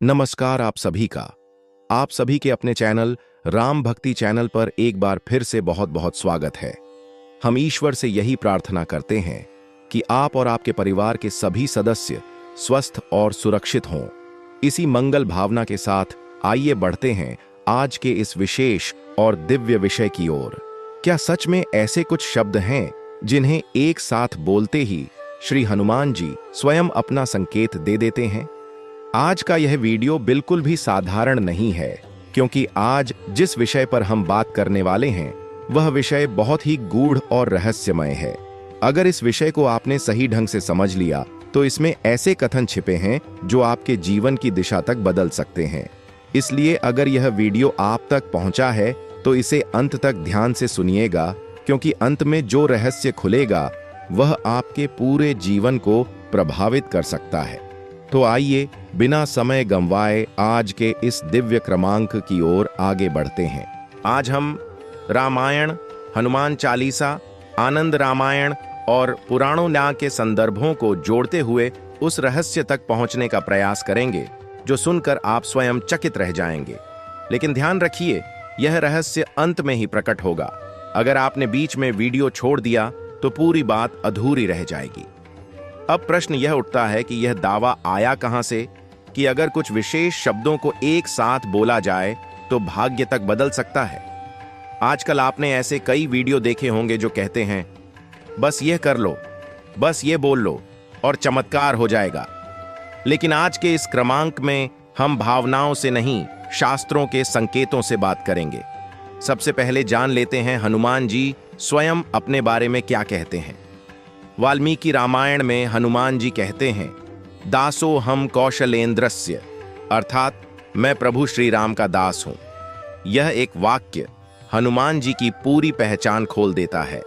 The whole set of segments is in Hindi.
नमस्कार आप सभी का। आप सभी के अपने चैनल राम भक्ति चैनल पर एक बार फिर से बहुत बहुत स्वागत है। हम ईश्वर से यही प्रार्थना करते हैं कि आप और आपके परिवार के सभी सदस्य स्वस्थ और सुरक्षित हों। इसी मंगल भावना के साथ आइए बढ़ते हैं आज के इस विशेष और दिव्य विषय की ओर। क्या सच में ऐसे कुछ शब्द हैं जिन्हें एक साथ बोलते ही श्री हनुमान जी स्वयं अपना संकेत दे देते हैं? आज का यह वीडियो बिल्कुल भी साधारण नहीं है, क्योंकि आज जिस विषय पर हम बात करने वाले हैं वह विषय बहुत ही गूढ़ और रहस्यमय है। अगर इस विषय को आपने सही ढंग से समझ लिया तो इसमें ऐसे कथन छिपे हैं जो आपके जीवन की दिशा तक बदल सकते हैं। इसलिए अगर यह वीडियो आप तक पहुंचा है तो इसे अंत तक ध्यान से सुनिएगा, क्योंकि अंत में जो रहस्य खुलेगा वह आपके पूरे जीवन को प्रभावित कर सकता है। तो आइए बिना समय गंवाए आज के इस दिव्य क्रमांक की ओर आगे बढ़ते हैं। आज हम रामायण, हनुमान चालीसा, आनंद रामायण और पुराणों के संदर्भों को जोड़ते हुए उस रहस्य तक पहुंचने का प्रयास करेंगे जो सुनकर आप स्वयं चकित रह जाएंगे। लेकिन ध्यान रखिए, यह रहस्य अंत में ही प्रकट होगा। अगर आपने बीच में वीडियो छोड़ दिया तो पूरी बात अधूरी रह जाएगी। अब प्रश्न यह उठता है कि यह दावा आया कहां से कि अगर कुछ विशेष शब्दों को एक साथ बोला जाए तो भाग्य तक बदल सकता है। आजकल आपने ऐसे कई वीडियो देखे होंगे जो कहते हैं बस यह कर लो, बस ये बोल लो और चमत्कार हो जाएगा। लेकिन आज के इस क्रमांक में हम भावनाओं से नहीं, शास्त्रों के संकेतों से बात करेंगे। सबसे पहले जान लेते हैं हनुमान जी स्वयं अपने बारे में क्या कहते हैं। वाल्मीकि रामायण में हनुमान जी कहते हैं, दासो हम कौशलेंद्रस्य, अर्थात मैं प्रभु श्री राम का दास हूं। यह एक वाक्य हनुमान जी की पूरी पहचान खोल देता है।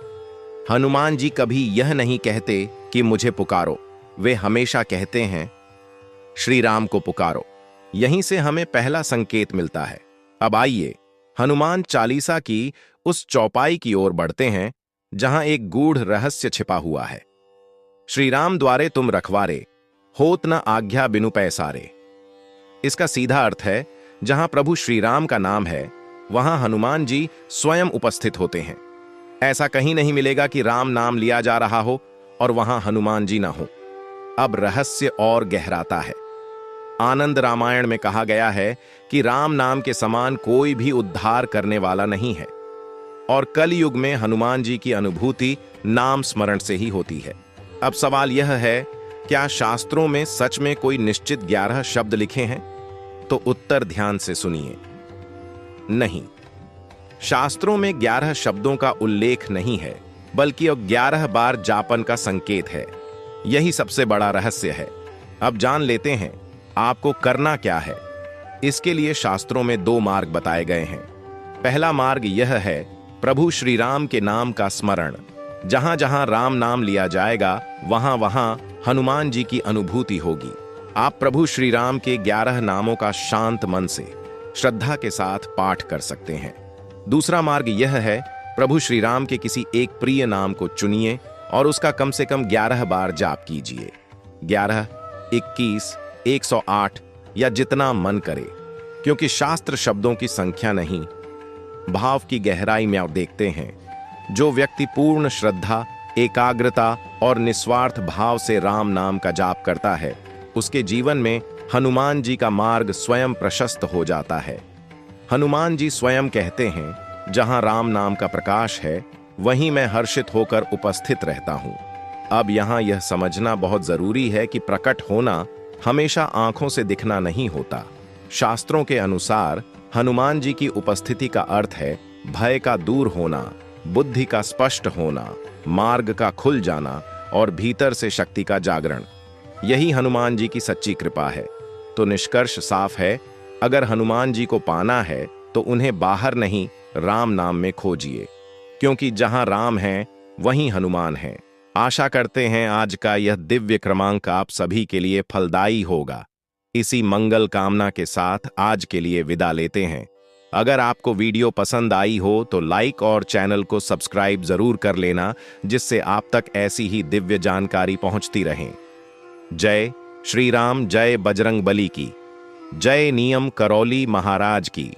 हनुमान जी कभी यह नहीं कहते कि मुझे पुकारो, वे हमेशा कहते हैं श्री राम को पुकारो। यहीं से हमें पहला संकेत मिलता है। अब आइए हनुमान चालीसा की उस चौपाई की ओर बढ़ते हैं जहां एक गूढ़ रहस्य छिपा हुआ है। श्री राम द्वारे तुम रखवारे, होत न आज्ञा बिनु पैसारे। इसका सीधा अर्थ है, जहां प्रभु श्री राम का नाम है वहां हनुमान जी स्वयं उपस्थित होते हैं। ऐसा कहीं नहीं मिलेगा कि राम नाम लिया जा रहा हो और वहां हनुमान जी ना हो। अब रहस्य और गहराता है। आनंद रामायण में कहा गया है कि राम नाम के समान कोई भी उद्धार करने वाला नहीं है, और कलयुग में हनुमान जी की अनुभूति नाम स्मरण से ही होती है। अब सवाल यह है, क्या शास्त्रों में सच में कोई निश्चित 11 शब्द लिखे हैं? तो उत्तर ध्यान से सुनिए। नहीं, शास्त्रों में 11 शब्दों का उल्लेख नहीं है, बल्कि 11 बार जापन का संकेत है। यही सबसे बड़ा रहस्य है। अब जान लेते हैं आपको करना क्या है। इसके लिए शास्त्रों में 2 मार्ग बताए गए हैं। पहला मार्ग यह है, प्रभु श्री राम के नाम का स्मरण। जहां जहां राम नाम लिया जाएगा वहां वहां हनुमान जी की अनुभूति होगी। आप प्रभु श्री राम के 11 नामों का शांत मन से, श्रद्धा के साथ पाठ कर सकते हैं। दूसरा मार्ग यह है, प्रभु श्री राम के किसी एक प्रिय नाम को चुनिए और उसका कम से कम 11 बार जाप कीजिए। 11, 21, 108 या जितना मन करे, क्योंकि शास्त्र शब्दों की संख्या नहीं, भाव की गहराई में आप देखते हैं। जो व्यक्ति पूर्ण श्रद्धा, एकाग्रता और निस्वार्थ भाव से राम नाम का जाप करता है, उसके जीवन में हनुमान जी का मार्ग स्वयं प्रशस्त हो जाता है। हनुमान जी स्वयं कहते हैं, जहां राम नाम का प्रकाश है वहीं मैं हर्षित होकर उपस्थित रहता हूं। अब यहां यह समझना बहुत जरूरी है कि प्रकट होना हमेशा आंखों से दिखना नहीं होता। शास्त्रों के अनुसार हनुमान जी की उपस्थिति का अर्थ है भय का दूर होना, बुद्धि का स्पष्ट होना, मार्ग का खुल जाना और भीतर से शक्ति का जागरण। यही हनुमान जी की सच्ची कृपा है। तो निष्कर्ष साफ है, अगर हनुमान जी को पाना है तो उन्हें बाहर नहीं, राम नाम में खोजिए, क्योंकि जहां राम है वहीं हनुमान है। आशा करते हैं आज का यह दिव्य क्रमांक आप सभी के लिए फलदायी होगा। इसी मंगल कामना के साथ आज के लिए विदा लेते हैं। अगर आपको वीडियो पसंद आई हो तो लाइक और चैनल को सब्सक्राइब जरूर कर लेना, जिससे आप तक ऐसी ही दिव्य जानकारी पहुंचती रहे। जय श्री राम, जय बजरंग बली की। जय नियम करौली महाराज की।